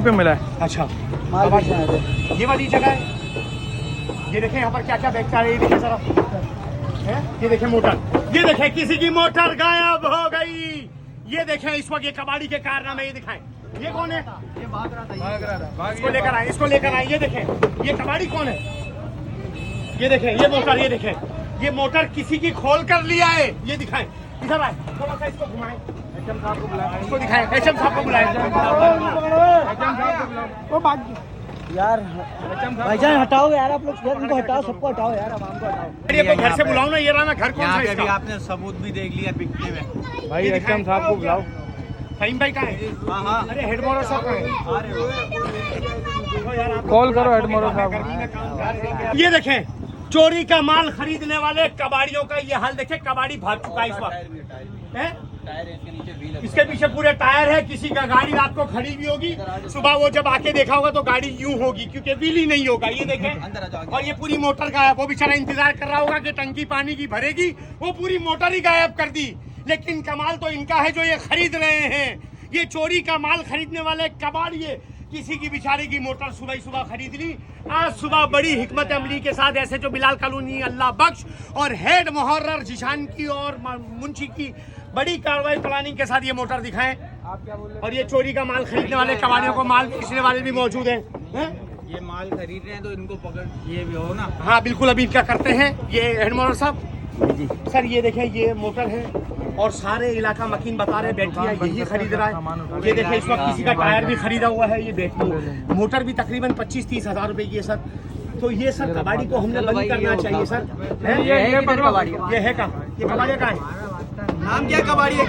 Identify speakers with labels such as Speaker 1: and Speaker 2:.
Speaker 1: पे मिला है।
Speaker 2: अच्छा ये वाली जगह है। ये देखें यहाँ पर क्या क्या बेचता है, ये देखें जरा है? ये देखें मोटर, ये देखें किसी की मोटर गायब हो गई। ये देखें इस वक्त ये कबाड़ी के कारनामे, ये दिखाएं ये कौन है,
Speaker 1: ये भाग रहा था।
Speaker 2: इसको लेकर आए, इसको लेकर आए। ये देखें ये कबाड़ी कौन है, ये देखें ये मोटर, ये देखें ये मोटर किसी की खोल कर लिया है। ये दिखाएं इधर आए, थोड़ा सा इसको घुमाएं,
Speaker 1: एचएम साहब को बुलाया,
Speaker 2: इसको दिखाएं, एचएम साहब को बुलाएं।
Speaker 3: यार भाईजान हटाओ यार, आप लोग इनको हटाओ, सबको हटाओ यार, आवाम को हटाओ।
Speaker 2: ये को घर से बुलाओ ना, ये रहा ना घर कौन सा
Speaker 4: यहाँ पे भी
Speaker 2: इसका?
Speaker 4: आपने सबूत भी देख लिया पिछले में।
Speaker 1: भाई एचएम साहब को बुलाओ।
Speaker 2: फहीम भाई कहाँ है?
Speaker 4: हाँ
Speaker 2: अरे हेड मॉडल साहब कहाँ है?
Speaker 1: कॉल करो हेड मॉडल साहब।
Speaker 2: ये देखें चोरी का माल खरीदने वाले कबाड़ियों का ये हाल देखें, कबाड़ी भाग चुका है इस वक्त है? इसके पीछे पूरे टायर है, किसी का गाड़ी रात को खड़ी भी होगी, सुबह वो जब आके देखा होगा तो गाड़ी यूं होगी क्योंकि व्हील ही नहीं होगा। ये देखें और ये पूरी मोटर गायब, वो बेचारा इंतजार कर रहा होगा कि टंकी पानी की भरेगी, वो पूरी मोटर ही गायब कर दी। लेकिन कमाल तो इनका है जो ये खरीद रहे हैं, ये चोरी का माल खरीदने वाले कबाड़िए किसी की बेचारे की मोटर सुबह ही सुबह खरीद ली। आज सुबह बड़ी हिकमत अमली के साथ ऐसे जो बिलाल कॉलोनी अल्लाह बख्श और हेड मुहर्रर जिशान की और मुंशी की बड़ी कार्रवाई प्लानिंग के साथ ये मोटर दिखाएं।
Speaker 1: आप क्या बोल रहे
Speaker 2: और ये चोरी का माल खरीदने वाले कबाड़ियों को माल बेचने वाले भी मौजूद हैं हैं?
Speaker 4: ये माल खरीद रहे हैं तो इनको पकड़ ये भी हो ना।
Speaker 2: हाँ बिल्कुल, अभी क्या करते हैं ये हेड मुहर्रर साहब सर, ये देखें ये मोटर है और सारे इलाका मकीन बता रहे बैटरियाँ यही खरीद रहा है। ये देखें इस वक्त किसी का टायर भी खरीदा हुआ है। ये बैटरी मोटर भी तकरीबन 25-30 हज़ार रुपए की है सर। तो ये सर कबाड़ी को हमने बंद करना चाहिए सर।
Speaker 1: ये
Speaker 2: ये है का, ये कबाड़ी का है।
Speaker 4: नाम क्या कबाड़ी है?